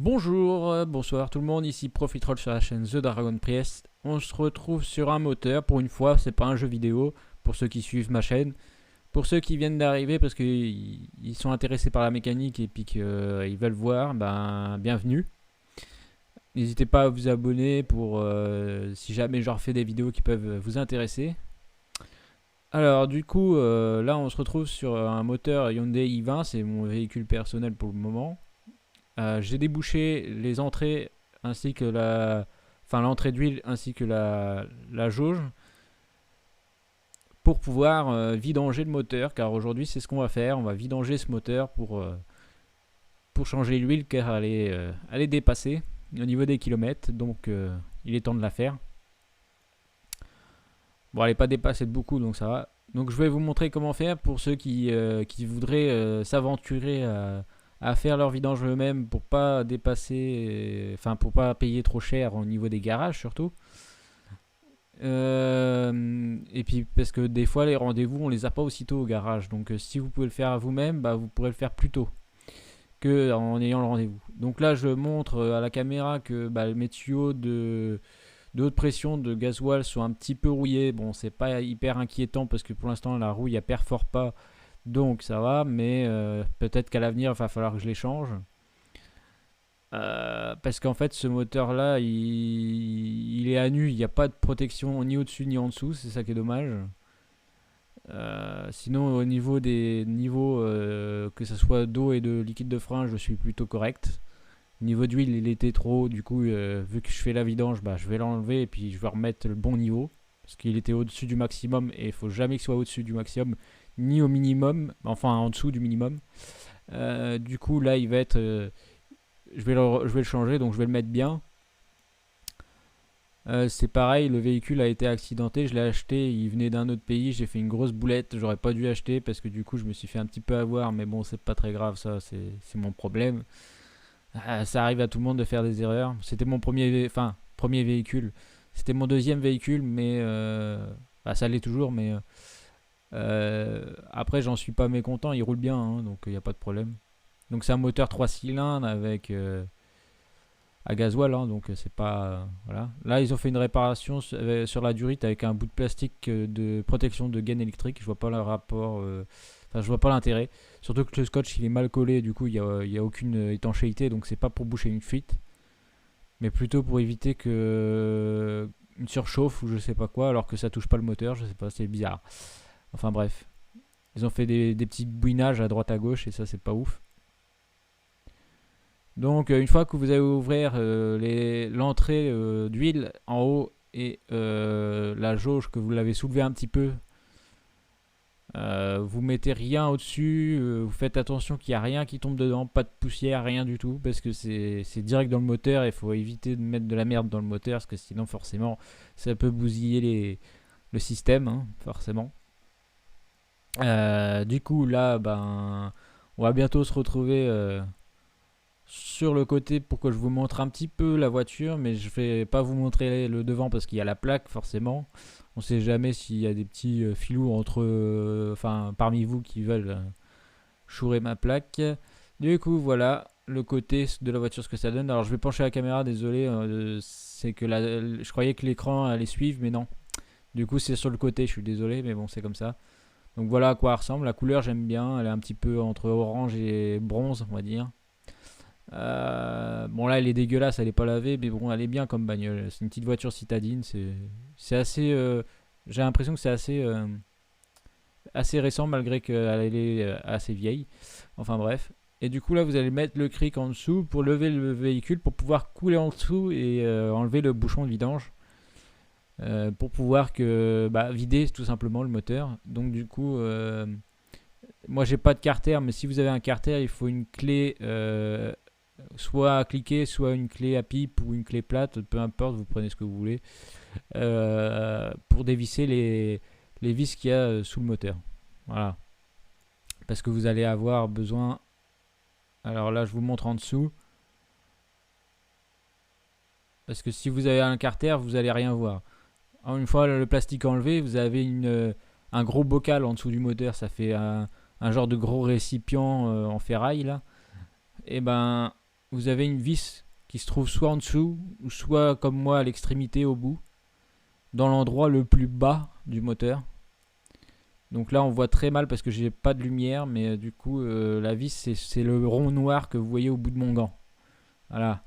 Bonjour, bonsoir tout le monde, ici Profitroll sur la chaîne The Dragon Priest. On se retrouve sur un moteur, pour une fois, c'est pas un jeu vidéo, pour ceux qui suivent ma chaîne. Pour ceux qui viennent d'arriver parce qu'ils sont intéressés par la mécanique et puis qu'ils veulent voir, ben bienvenue. N'hésitez pas à vous abonner pour si jamais je refais des vidéos qui peuvent vous intéresser. Alors du coup, là on se retrouve sur un moteur Hyundai i20, c'est mon véhicule personnel pour le moment. J'ai débouché les entrées ainsi que l'entrée d'huile ainsi que la jauge pour pouvoir vidanger le moteur, car aujourd'hui c'est ce qu'on va faire, on va vidanger ce moteur pour changer l'huile, car elle est dépassée au niveau des kilomètres, donc il est temps de la faire. Bon, elle n'est pas dépassée de beaucoup, donc ça va. Donc je vais vous montrer comment faire pour ceux qui voudraient s'aventurer à faire leur vidange eux-mêmes pour pas dépasser, enfin pour pas payer trop cher au niveau des garages surtout. Et puis parce que des fois les rendez-vous on les a pas aussitôt au garage, donc si vous pouvez le faire à vous-même, bah, vous pourrez le faire plus tôt que en ayant le rendez-vous. Donc là je montre à la caméra que bah, mes tuyaux de haute pression de gasoil sont un petit peu rouillés. Bon, c'est pas hyper inquiétant parce que pour l'instant la rouille elle perfore pas, donc ça va, mais peut-être qu'à l'avenir il va falloir que je les change. Parce qu'en fait ce moteur là il est à nu, il n'y a pas de protection ni au-dessus ni en dessous, c'est ça qui est dommage. Sinon au niveau des niveaux que ce soit d'eau et de liquide de frein, je suis plutôt correct. Au niveau d'huile il était trop haut, du coup vu que je fais la vidange, bah, je vais l'enlever et puis je vais remettre le bon niveau. Parce qu'il était au-dessus du maximum et il faut jamais qu'il soit au-dessus du maximum ni au minimum, enfin en dessous du minimum. Du coup là il va être je vais le changer, donc je vais le mettre bien. C'est pareil, le véhicule a été accidenté, je l'ai acheté, il venait d'un autre pays, j'ai fait une grosse boulette, j'aurais pas dû acheter parce que du coup je me suis fait un petit peu avoir, mais bon c'est pas très grave, ça c'est mon problème. Ça arrive à tout le monde de faire des erreurs. C'était mon premier véhicule, c'était mon deuxième véhicule, mais bah, ça l'est toujours, mais après j'en suis pas mécontent, il roule bien, hein, donc il n'y a pas de problème. Donc c'est un moteur 3 cylindres avec à gasoil, hein, donc c'est pas voilà. Là ils ont fait une réparation sur la durite avec un bout de plastique de protection de gaine électrique. Je vois pas le rapport, enfin je vois pas l'intérêt. Surtout que le scotch il est mal collé, du coup il y a aucune étanchéité, donc c'est pas pour boucher une fuite, mais plutôt pour éviter que une surchauffe ou je sais pas quoi, alors que ça touche pas le moteur, je sais pas, c'est bizarre. Enfin bref, ils ont fait des petits bouinages à droite à gauche et ça c'est pas ouf. Donc une fois que vous allez ouvrir l'entrée d'huile en haut et la jauge que vous l'avez soulevée un petit peu, vous mettez rien au-dessus, vous faites attention qu'il n'y a rien qui tombe dedans, pas de poussière, rien du tout, parce que c'est direct dans le moteur, il faut éviter de mettre de la merde dans le moteur, parce que sinon forcément ça peut bousiller le système, hein, forcément. Du coup là, ben, on va bientôt se retrouver sur le côté pour que je vous montre un petit peu la voiture, mais je vais pas vous montrer le devant parce qu'il y a la plaque forcément. On sait jamais s'il y a des petits filous entre, enfin parmi vous qui veulent chourer ma plaque. Du coup voilà le côté de la voiture, ce que ça donne. Alors je vais pencher la caméra, désolé, c'est que je croyais que l'écran allait suivre, mais non. Du coup c'est sur le côté, je suis désolé, mais bon c'est comme ça. Donc voilà à quoi elle ressemble. La couleur j'aime bien, elle est un petit peu entre orange et bronze on va dire. Bon là elle est dégueulasse, elle est pas lavée, mais bon elle est bien comme bagnole. C'est une petite voiture citadine, c'est assez. J'ai l'impression que c'est assez récent malgré qu'elle est assez vieille. Enfin bref. Et du coup là vous allez mettre le cric en dessous pour lever le véhicule pour pouvoir couler en dessous et enlever le bouchon de vidange. Pour pouvoir vider tout simplement le moteur. Donc du coup moi j'ai pas de carter, mais si vous avez un carter il faut une clé soit à cliquer, soit une clé à pipe ou une clé plate, peu importe, vous prenez ce que vous voulez, pour dévisser les vis qu'il y a sous le moteur. Voilà. Parce que vous allez avoir besoin. Alors là, je vous montre en dessous. Parce que si vous avez un carter, vous allez rien voir. Alors, une fois le plastique enlevé, vous avez un gros bocal en dessous du moteur. Ça fait un genre de gros récipient en ferraille là. Et ben vous avez une vis qui se trouve soit en dessous, ou soit comme moi à l'extrémité au bout, dans l'endroit le plus bas du moteur. Donc là on voit très mal parce que j'ai pas de lumière, mais du coup la vis c'est le rond noir que vous voyez au bout de mon gant. Voilà.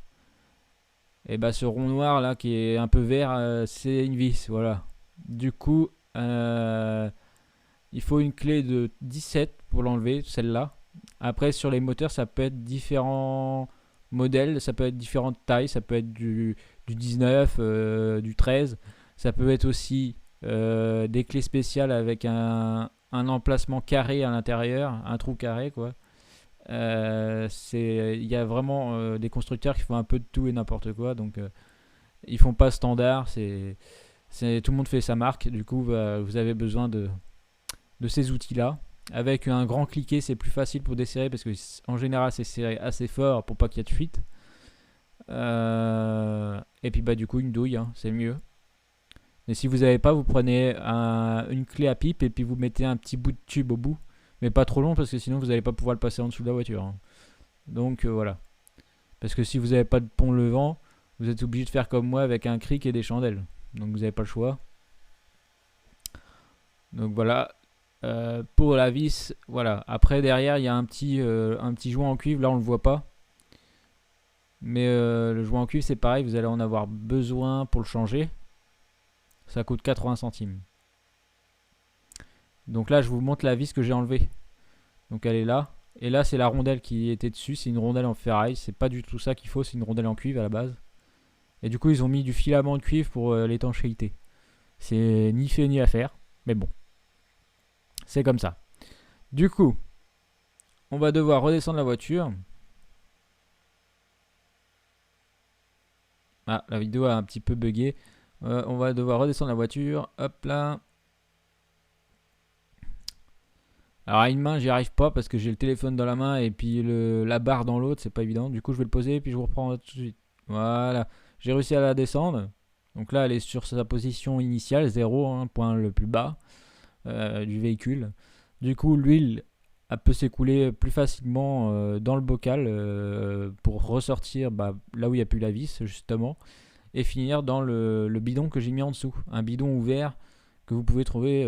Et bah ce rond noir là qui est un peu vert, c'est une vis, voilà. Du coup, il faut une clé de 17 pour l'enlever, celle-là. Après sur les moteurs ça peut être différents modèles, ça peut être différentes tailles, ça peut être du 19, du 13. Ça peut être aussi des clés spéciales avec un emplacement carré à l'intérieur, un trou carré quoi. Il y a vraiment des constructeurs qui font un peu de tout et n'importe quoi, donc ils font pas standard. Tout le monde fait sa marque. Du coup, vous avez besoin de ces outils-là. Avec un grand cliquet, c'est plus facile pour desserrer parce que en général, c'est serré assez fort pour pas qu'il y ait de fuite. Et puis bah du coup, une douille, hein, c'est mieux. Et si vous n'avez pas, vous prenez une clé à pipe et puis vous mettez un petit bout de tube au bout. Mais pas trop long parce que sinon vous n'allez pas pouvoir le passer en dessous de la voiture, hein. Donc voilà. Parce que si vous n'avez pas de pont levant, vous êtes obligé de faire comme moi avec un cric et des chandelles. Donc vous n'avez pas le choix. Donc voilà. Pour la vis, voilà. Après derrière il y a un petit joint en cuivre. Là on le voit pas. Mais le joint en cuivre c'est pareil. Vous allez en avoir besoin pour le changer. Ça coûte 80 centimes. Donc là je vous montre la vis que j'ai enlevée. Donc elle est là. Et là c'est la rondelle qui était dessus. C'est une rondelle en ferraille. C'est pas du tout ça qu'il faut. C'est une rondelle en cuivre à la base. Et du coup ils ont mis du filament de cuivre pour l'étanchéité. C'est ni fait ni à faire. Mais bon. C'est comme ça. Du coup, on va devoir redescendre la voiture. Ah, la vidéo a un petit peu bugué. On va devoir redescendre la voiture. Hop là. Alors à une main, j'y arrive pas parce que j'ai le téléphone dans la main et puis la barre dans l'autre, c'est pas évident. Du coup, je vais le poser et puis je vous reprends tout de suite. Voilà. J'ai réussi à la descendre. Donc là, elle est sur sa position initiale, 0, hein, point le plus bas du véhicule. Du coup, l'huile peut s'écouler plus facilement dans le bocal pour ressortir là où il n'y a plus la vis, justement, et finir dans le bidon que j'ai mis en dessous. Un bidon ouvert que vous pouvez trouver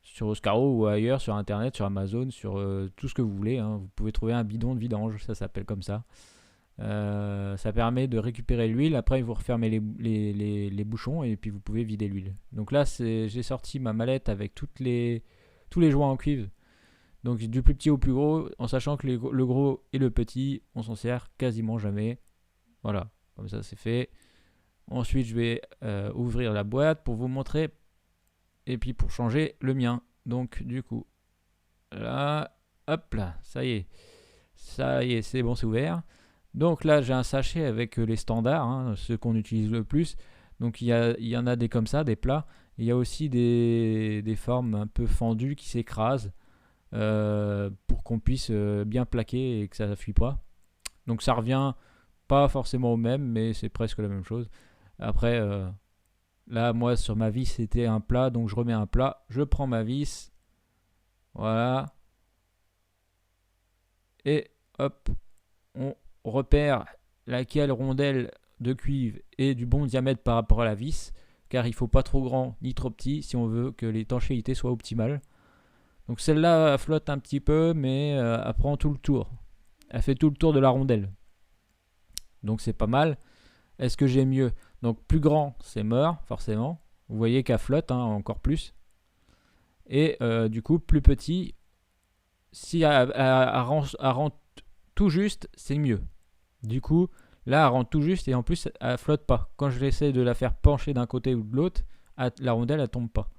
sur Oscaro ou ailleurs, sur Internet, sur Amazon, sur tout ce que vous voulez, hein. Vous pouvez trouver un bidon de vidange, ça s'appelle comme ça. Ça permet de récupérer l'huile. Après, vous refermez les bouchons et puis vous pouvez vider l'huile. Donc là, j'ai sorti ma mallette avec tous les joints en cuivre. Donc du plus petit au plus gros, en sachant que le gros et le petit, on s'en sert quasiment jamais. Voilà, comme ça c'est fait. Ensuite, je vais ouvrir la boîte pour vous montrer et puis pour changer le mien. Donc du coup, là, hop là, ça y est, c'est bon, c'est ouvert. Donc là, j'ai un sachet avec les standards, hein, ceux qu'on utilise le plus. Donc il y en a des comme ça, des plats. Il y a aussi des formes un peu fendues qui s'écrasent pour qu'on puisse bien plaquer et que ça ne fuit pas. Donc ça revient pas forcément au même, mais c'est presque la même chose. Après, là, moi, sur ma vis, c'était un plat, donc je remets un plat. Je prends ma vis, voilà. Et hop, on repère laquelle rondelle de cuivre est du bon diamètre par rapport à la vis, car il ne faut pas trop grand ni trop petit si on veut que l'étanchéité soit optimale. Donc celle-là flotte un petit peu, mais elle prend tout le tour. Elle fait tout le tour de la rondelle. Donc c'est pas mal. Est-ce que j'ai mieux? Donc plus grand, c'est mort, forcément. Vous voyez qu'elle flotte, hein, encore plus. Et du coup, plus petit, si elle rentre tout juste, c'est mieux. Du coup, là, elle rentre tout juste et en plus, elle flotte pas. Quand je l'essaie de la faire pencher d'un côté ou de l'autre, la rondelle, elle tombe pas.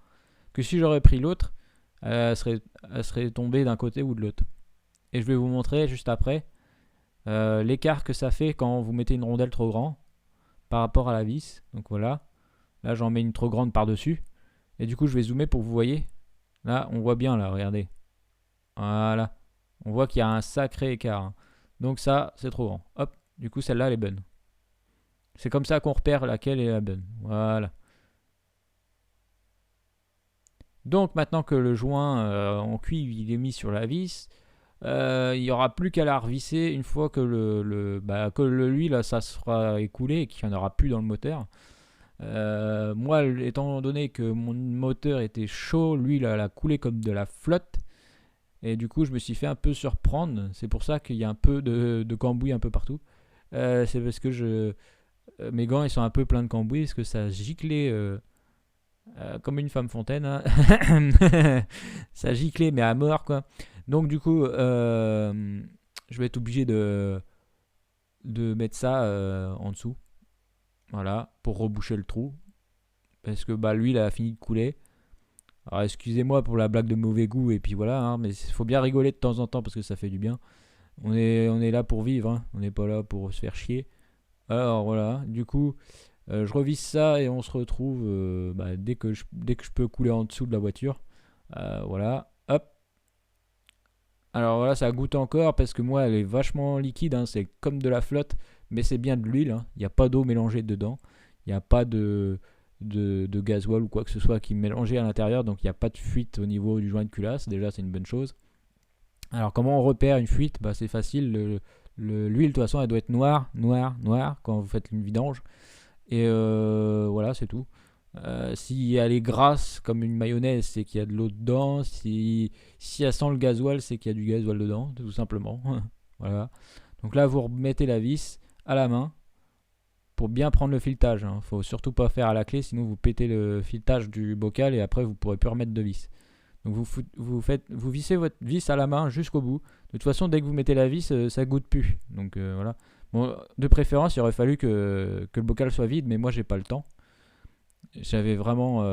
Que si j'aurais pris l'autre, elle serait tombée d'un côté ou de l'autre. Et je vais vous montrer juste après l'écart que ça fait quand vous mettez une rondelle trop grande par rapport à la vis. Donc voilà, là j'en mets une trop grande par-dessus. Et du coup je vais zoomer pour que vous voyez. Là on voit bien là, regardez. Voilà, on voit qu'il y a un sacré écart, hein. Donc ça c'est trop grand. Hop, du coup celle-là elle est bonne. C'est comme ça qu'on repère laquelle est la bonne. Voilà. Donc maintenant que le joint en cuivre il est mis sur la vis, Il n'y aura plus qu'à la revisser une fois que que l'huile ça sera écoulé et qu'il n'y en aura plus dans le moteur. Moi, étant donné que mon moteur était chaud, l'huile elle a coulé comme de la flotte. Et du coup, je me suis fait un peu surprendre. C'est pour ça qu'il y a un peu de cambouis un peu partout. C'est parce que mes gants ils sont un peu pleins de cambouis parce que ça a giclé comme une femme fontaine, hein. Ça a giclé mais à mort quoi. Donc du coup, je vais être obligé de mettre ça en dessous. Voilà, pour reboucher le trou. Parce que bah, l'huile a fini de couler. Alors excusez-moi pour la blague de mauvais goût et puis voilà, hein, mais il faut bien rigoler de temps en temps parce que ça fait du bien. On est là pour vivre, hein. On n'est pas là pour se faire chier. Alors voilà, du coup, je revisse ça et on se retrouve dès que je peux couler en dessous de la voiture. Voilà, hop. Alors voilà, ça goûte encore parce que moi elle est vachement liquide, hein, c'est comme de la flotte, mais c'est bien de l'huile, hein. Il n'y a pas d'eau mélangée dedans, il n'y a pas de gasoil ou quoi que ce soit qui est mélangé à l'intérieur, donc il n'y a pas de fuite au niveau du joint de culasse, déjà c'est une bonne chose. Alors comment on repère une fuite? Bah, c'est facile, l'huile de toute façon elle doit être noire, noire, noire quand vous faites une vidange. Et voilà, c'est tout. Si elle est grasse comme une mayonnaise, c'est qu'il y a de l'eau dedans. Si elle sent le gasoil, c'est qu'il y a du gasoil dedans, tout simplement. Voilà. Donc là, vous remettez la vis à la main pour bien prendre le filetage, hein. Faut surtout pas faire à la clé, sinon vous pétez le filetage du bocal et après vous pourrez plus remettre de vis. Donc vous vissez votre vis à la main jusqu'au bout. De toute façon, dès que vous mettez la vis, ça goûte plus. Donc voilà. Bon, de préférence, il aurait fallu que le bocal soit vide, mais moi j'ai pas le temps. J'avais vraiment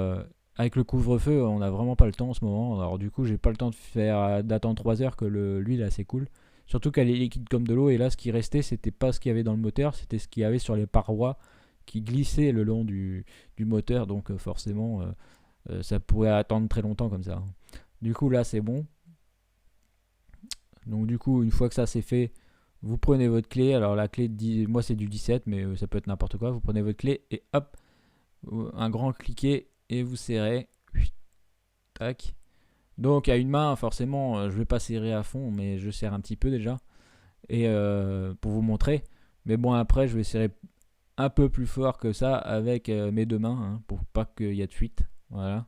avec le couvre-feu, on n'a vraiment pas le temps en ce moment. Alors du coup, j'ai pas le temps d'attendre 3 heures que l'huile elle s'écoule. Surtout qu'elle est liquide comme de l'eau et là ce qui restait, c'était pas ce qu'il y avait dans le moteur, c'était ce qu'il y avait sur les parois qui glissaient le long du moteur. Donc forcément, ça pourrait attendre très longtemps comme ça. Du coup, là, c'est bon. Donc, du coup, une fois que ça c'est fait, vous prenez votre clé. Alors, la clé, moi, c'est du 17, mais ça peut être n'importe quoi. Vous prenez votre clé et hop, un grand cliquet et vous serrez. Tac. Donc, à une main, forcément, je vais pas serrer à fond, mais je serre un petit peu déjà. Et pour vous montrer. Mais bon, après, je vais serrer un peu plus fort que ça avec mes deux mains, hein, pour pas qu'il y ait de fuite. Voilà.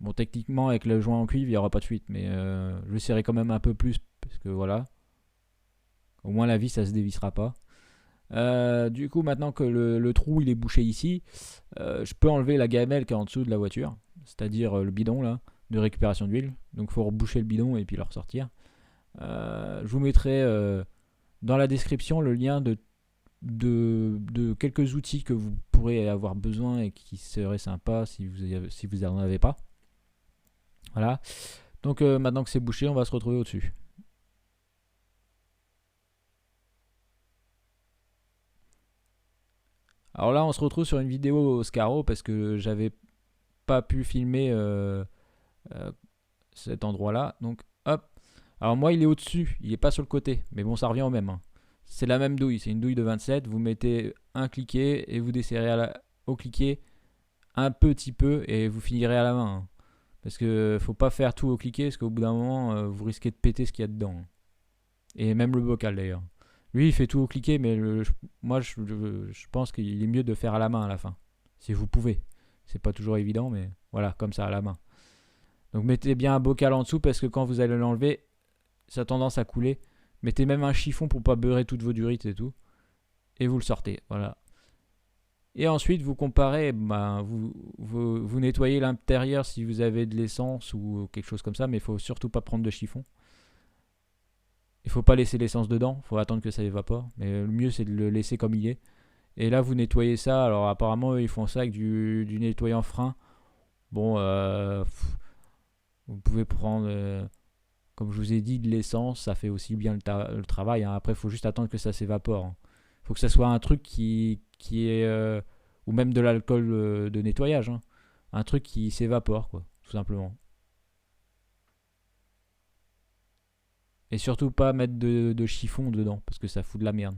Bon, techniquement, avec le joint en cuivre, il n'y aura pas de fuite, mais je vais serrer quand même un peu plus, parce que voilà, au moins la vis, ça se dévissera pas. Du coup, maintenant que le trou il est bouché ici, je peux enlever la gamelle qui est en dessous de la voiture, c'est-à-dire le bidon là, de récupération d'huile. Donc, il faut reboucher le bidon et puis le ressortir. Je vous mettrai dans la description le lien de quelques outils que vous pourrez avoir besoin et qui seraient sympas si vous en avez pas. Voilà. Donc maintenant que c'est bouché, on va se retrouver au-dessus. Alors là, on se retrouve sur une vidéo Oscaro parce que j'avais pas pu filmer euh, cet endroit-là. Donc hop. Alors moi, il est au-dessus, il est pas sur le côté. Mais bon, ça revient au même, hein. C'est la même douille, c'est une douille de 27. Vous mettez un cliquet et vous desserrez au cliquet un petit peu et vous finirez à la main, hein. Parce que faut pas faire tout au cliquet parce qu'au bout d'un moment, vous risquez de péter ce qu'il y a dedans, hein. Et même le bocal d'ailleurs. Lui, il fait tout au cliquet, mais moi, je pense qu'il est mieux de faire à la main à la fin. Si vous pouvez. C'est pas toujours évident, mais voilà, comme ça à la main. Donc mettez bien un bocal en dessous parce que quand vous allez l'enlever, ça a tendance à couler. Mettez même un chiffon pour pas beurrer toutes vos durites et tout. Et vous le sortez, voilà. Et ensuite, vous comparez, vous nettoyez l'intérieur si vous avez de l'essence ou quelque chose comme ça, mais il faut surtout pas prendre de chiffon. Il faut pas laisser l'essence dedans, il faut attendre que ça évapore. Mais le mieux, c'est de le laisser comme il est. Et là, vous nettoyez ça. Alors, apparemment, ils font ça avec du nettoyant frein. Bon, vous pouvez prendre, comme je vous ai dit, de l'essence. Ça fait aussi bien le travail, hein. Après, il faut juste attendre que ça s'évapore, hein. Il faut que ça soit un truc qui est. Ou même de l'alcool de nettoyage, hein. Un truc qui s'évapore, quoi, tout simplement. Et surtout pas mettre de chiffon dedans, parce que ça fout de la merde.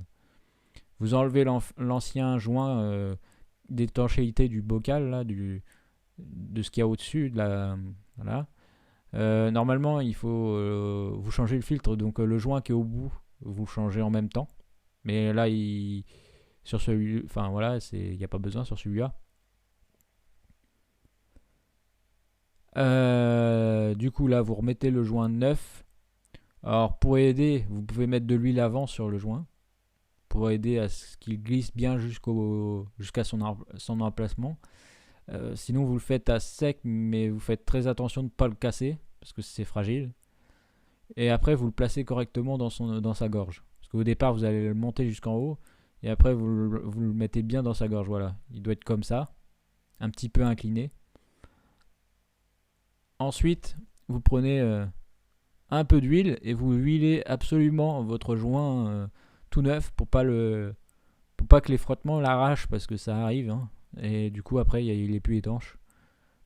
Vous enlevez l'ancien joint d'étanchéité du bocal, là, de ce qu'il y a au-dessus. Voilà. Normalement, il faut vous changer le filtre, donc le joint qui est au bout, vous le changez en même temps. Mais là, sur celui, enfin voilà, il n'y a pas besoin sur celui-là. Du coup, là, vous remettez le joint neuf. Alors, pour aider, vous pouvez mettre de l'huile avant sur le joint, pour aider à ce qu'il glisse bien jusqu'à son emplacement. Sinon, vous le faites à sec, mais vous faites très attention de ne pas le casser, parce que c'est fragile. Et après, vous le placez correctement dans sa gorge. Parce qu'au départ, vous allez le monter jusqu'en haut, et après, vous le mettez bien dans sa gorge. Voilà, il doit être comme ça, un petit peu incliné. Ensuite, vous prenez un peu d'huile et vous huilez absolument votre joint tout neuf pour pas que les frottements l'arrachent, parce que ça arrive, hein. Et du coup après il est plus étanche.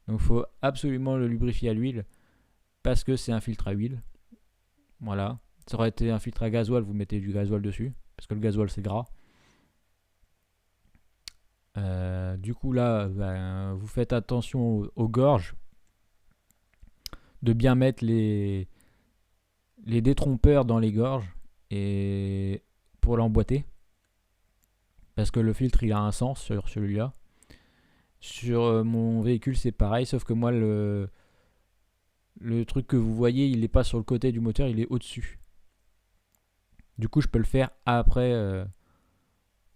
Donc il faut absolument le lubrifier à l'huile, parce que c'est un filtre à huile. Voilà. Ça aurait été un filtre à gasoil, vous mettez du gasoil dessus, parce que le gasoil c'est gras. Du coup là, vous faites attention aux gorges, de bien mettre les détrompeurs dans les gorges et pour l'emboîter, parce que le filtre il a un sens sur celui-là. Sur mon véhicule c'est pareil, sauf que moi le truc que vous voyez il n'est pas sur le côté du moteur, il est au dessus. Du coup je peux le faire après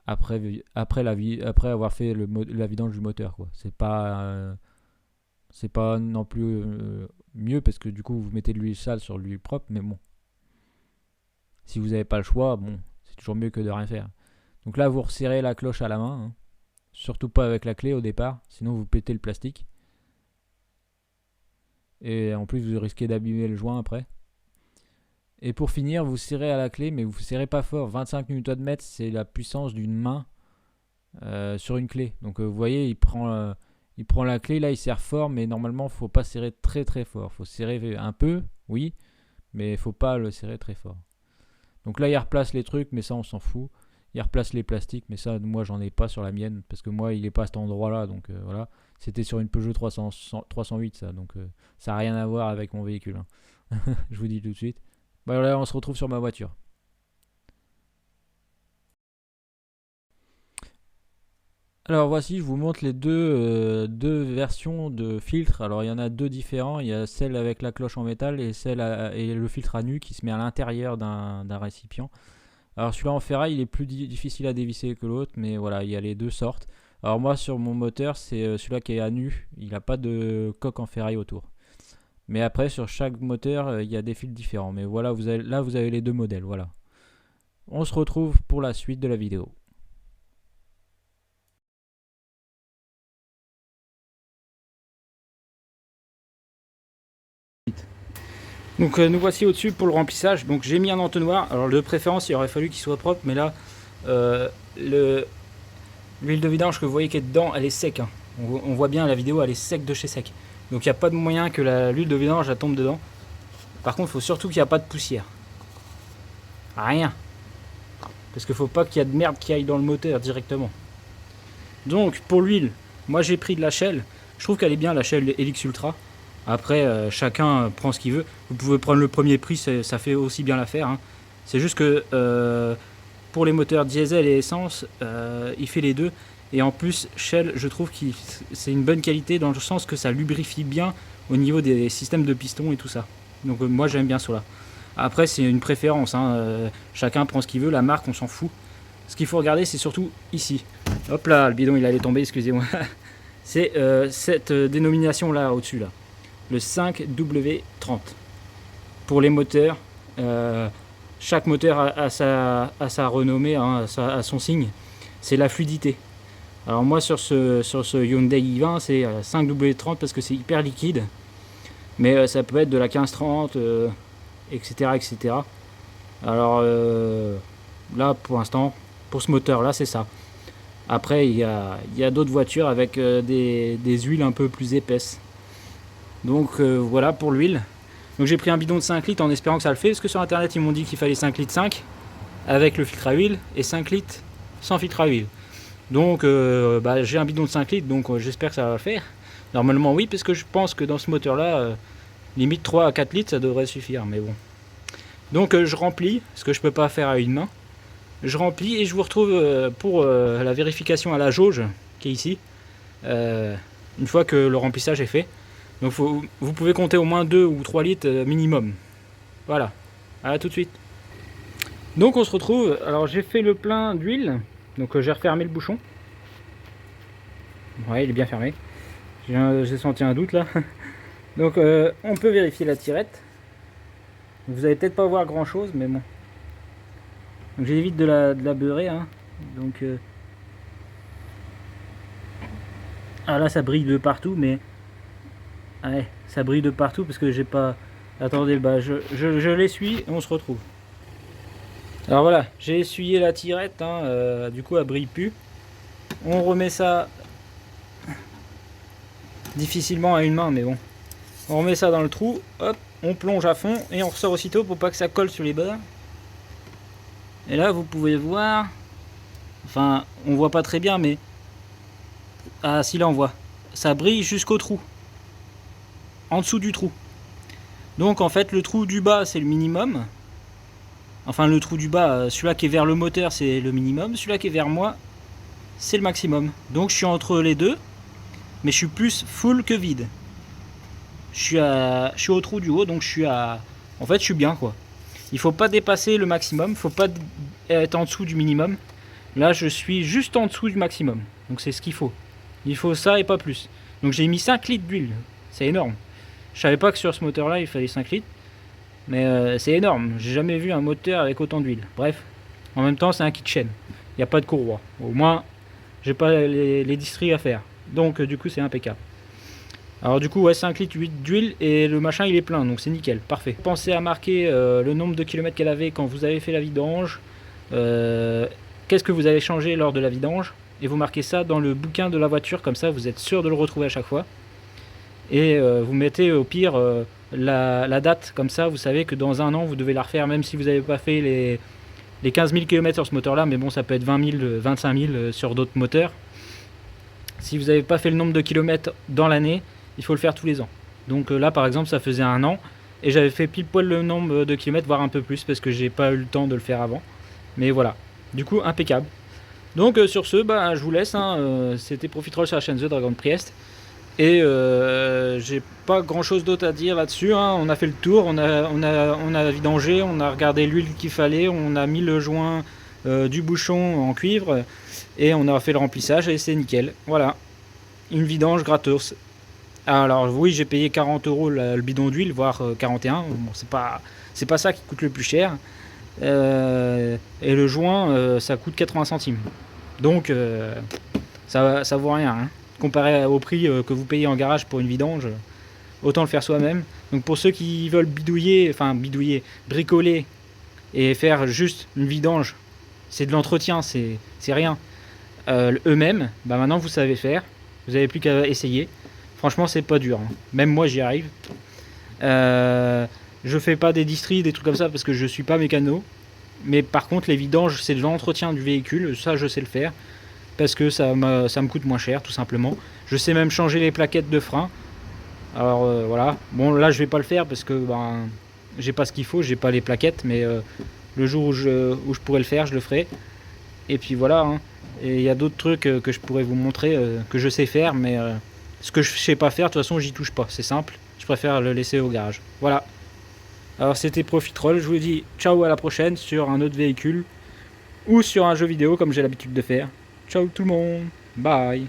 avoir fait la vidange du moteur, quoi. C'est pas non plus mieux, parce que du coup vous mettez de l'huile sale sur l'huile propre, mais bon, si vous n'avez pas le choix, bon, c'est toujours mieux que de rien faire. Donc là vous resserrez la cloche à la main, hein. Surtout pas avec la clé au départ, sinon vous pétez le plastique. Et en plus vous risquez d'abîmer le joint après. Et pour finir, vous serrez à la clé, mais vous serrez pas fort. 25 Nm, c'est la puissance d'une main sur une clé. Donc vous voyez, il prend la clé, là il serre fort, mais normalement il faut pas serrer très très fort. Il faut serrer un peu, oui, mais il faut pas le serrer très fort. Donc là il replace les trucs, mais ça on s'en fout. Il replace les plastiques, mais ça moi j'en ai pas sur la mienne, parce que moi il est pas à cet endroit là, donc voilà. C'était sur une Peugeot 308 ça, donc ça n'a rien à voir avec mon véhicule, hein. Je vous dis tout de suite. Bah là on se retrouve sur ma voiture. Alors voici, je vous montre les deux versions de filtres. Alors il y en a deux différents. Il y a celle avec la cloche en métal et et le filtre à nu qui se met à l'intérieur d'un récipient. Alors celui-là en ferraille, il est plus difficile à dévisser que l'autre, mais voilà, il y a les deux sortes. Alors moi sur mon moteur, c'est celui-là qui est à nu. Il n'a pas de coque en ferraille autour. Mais après sur chaque moteur, il y a des fils différents. Mais voilà, là vous avez les deux modèles. Voilà. On se retrouve pour la suite de la vidéo. Donc nous voici au-dessus pour le remplissage. Donc j'ai mis un entonnoir. Alors de préférence il aurait fallu qu'il soit propre, mais là l'huile de vidange que vous voyez qui est dedans, elle est sec, hein. On voit bien la vidéo, elle est sec de chez sec. Donc il n'y a pas de moyen que l'huile de vidange elle tombe dedans. Par contre il faut surtout qu'il n'y a pas de poussière. Rien. Parce qu'il ne faut pas qu'il y ait de merde qui aille dans le moteur directement. Donc pour l'huile, moi j'ai pris de la Shell. Je trouve qu'elle est bien, la Shell Helix Ultra. Après, chacun prend ce qu'il veut. Vous pouvez prendre le premier prix, ça fait aussi bien l'affaire, hein. C'est juste que pour les moteurs diesel et essence, il fait les deux. Et en plus, Shell, je trouve que c'est une bonne qualité dans le sens que ça lubrifie bien au niveau des systèmes de piston et tout ça. Donc moi j'aime bien cela. Après c'est une préférence, hein. Chacun prend ce qu'il veut, la marque on s'en fout. Ce qu'il faut regarder c'est surtout ici. Hop là, le bidon il allait tomber, excusez-moi. C'est cette dénomination là au-dessus là. Le 5W30. Pour les moteurs, chaque moteur a sa renommée, hein, a son signe. C'est la fluidité. Alors moi sur ce Hyundai i20 c'est 5W30 parce que c'est hyper liquide. Mais ça peut être de la 1530, etc., etc. Alors là pour l'instant, pour ce moteur là c'est ça. Après il y a d'autres voitures avec des huiles un peu plus épaisses. Donc voilà pour l'huile. Donc j'ai pris un bidon de 5 litres en espérant que ça le fait, parce que sur internet ils m'ont dit qu'il fallait 5 litres 5 avec le filtre à huile et 5 litres sans filtre à huile. Donc j'ai un bidon de 5 litres, donc j'espère que ça va le faire. Normalement oui, parce que je pense que dans ce moteur là, Limite 3 à 4 litres, ça devrait suffire, mais bon. Donc je remplis, ce que je peux pas faire à une main. Je remplis et je vous retrouve pour la vérification à la jauge qui est ici. Une fois que le remplissage est fait. Donc vous pouvez compter au moins 2 ou 3 litres minimum. Voilà, à tout de suite. Donc on se retrouve, alors j'ai fait le plein d'huile, donc j'ai refermé le bouchon. Ouais, il est bien fermé. J'ai senti un doute là. Donc on peut vérifier la tirette. Vous allez peut-être pas voir grand chose, mais bon. Donc j'évite de la beurrer, hein. Donc ah là ça brille de partout, mais ouais, ça brille de partout parce que j'ai pas. Attendez, bah je l'essuie et on se retrouve. Alors voilà, j'ai essuyé la tirette, hein, du coup elle brille plus. On remet ça difficilement à une main, mais bon. On remet ça dans le trou, hop, on plonge à fond et on ressort aussitôt pour pas que ça colle sur les bords. Et là vous pouvez voir, enfin on voit pas très bien, mais ah si, là on voit, ça brille jusqu'au trou, en dessous du trou. Donc en fait le trou du bas c'est le minimum. Enfin le trou du bas, celui-là qui est vers le moteur c'est le minimum, celui-là qui est vers moi c'est le maximum. Donc je suis entre les deux, mais je suis plus full que vide. Je suis au trou du haut, donc je suis à... En fait je suis bien quoi. Il faut pas dépasser le maximum, faut pas être en dessous du minimum. Là je suis juste en dessous du maximum, donc c'est ce qu'il faut. Il faut ça et pas plus. Donc j'ai mis 5 litres d'huile, c'est énorme. Je savais pas que sur ce moteur là il fallait 5 litres. Mais c'est énorme, j'ai jamais vu un moteur avec autant d'huile. Bref, en même temps c'est un kit chaîne, il n'y a pas de courroie. Au moins j'ai pas les distries à faire. Donc du coup c'est impeccable. Alors du coup ouais, 5 litres d'huile et le machin il est plein, donc c'est nickel, parfait. Pensez à marquer le nombre de kilomètres qu'elle avait quand vous avez fait la vidange. Qu'est-ce que vous avez changé lors de la vidange. Et vous marquez ça dans le bouquin de la voiture, comme ça vous êtes sûr de le retrouver à chaque fois. Et vous mettez au pire la date, comme ça vous savez que dans un an vous devez la refaire, même si vous n'avez pas fait les 15 000 km sur ce moteur là, mais bon ça peut être 20 000, 25 000 sur d'autres moteurs. Si vous n'avez pas fait le nombre de kilomètres dans l'année, il faut le faire tous les ans. Donc là par exemple ça faisait un an et j'avais fait pile poil le nombre de kilomètres, voire un peu plus, parce que j'ai pas eu le temps de le faire avant. Mais voilà, du coup impeccable. Donc sur ce, bah, je vous laisse, hein, c'était Profitroll sur la chaîne The Dragon Priest. Et j'ai pas grand chose d'autre à dire là-dessus, hein. On a fait le tour, on a vidangé, on a regardé l'huile qu'il fallait, on a mis le joint du bouchon en cuivre et on a fait le remplissage et c'est nickel. Voilà, une vidange gratos. Alors oui, j'ai payé 40 € le bidon d'huile, voire 41. Bon, c'est pas ça qui coûte le plus cher. Et le joint, ça coûte 80 centimes. Donc ça vaut rien, hein. Comparé au prix que vous payez en garage pour une vidange, autant le faire soi-même. Donc pour ceux qui veulent bricoler et faire juste une vidange, c'est de l'entretien, c'est rien. Eux-mêmes, bah maintenant vous savez faire, vous n'avez plus qu'à essayer. Franchement c'est pas dur, hein. Même moi j'y arrive. Je fais pas des distries, des trucs comme ça parce que je suis pas mécano. Mais par contre les vidanges c'est de l'entretien du véhicule, ça je sais le faire. Parce que ça me coûte moins cher tout simplement. Je sais même changer les plaquettes de frein. Alors voilà, bon là je vais pas le faire parce que ben, j'ai pas ce qu'il faut, j'ai pas les plaquettes, mais le jour où je pourrais le faire, je le ferai. Et puis voilà, hein. Et il y a d'autres trucs que je pourrais vous montrer, que je sais faire, mais ce que je sais pas faire, de toute façon j'y touche pas, c'est simple, je préfère le laisser au garage. Voilà. Alors c'était Profitroll, je vous dis ciao, à la prochaine sur un autre véhicule ou sur un jeu vidéo comme j'ai l'habitude de faire. Ciao tout le monde, bye.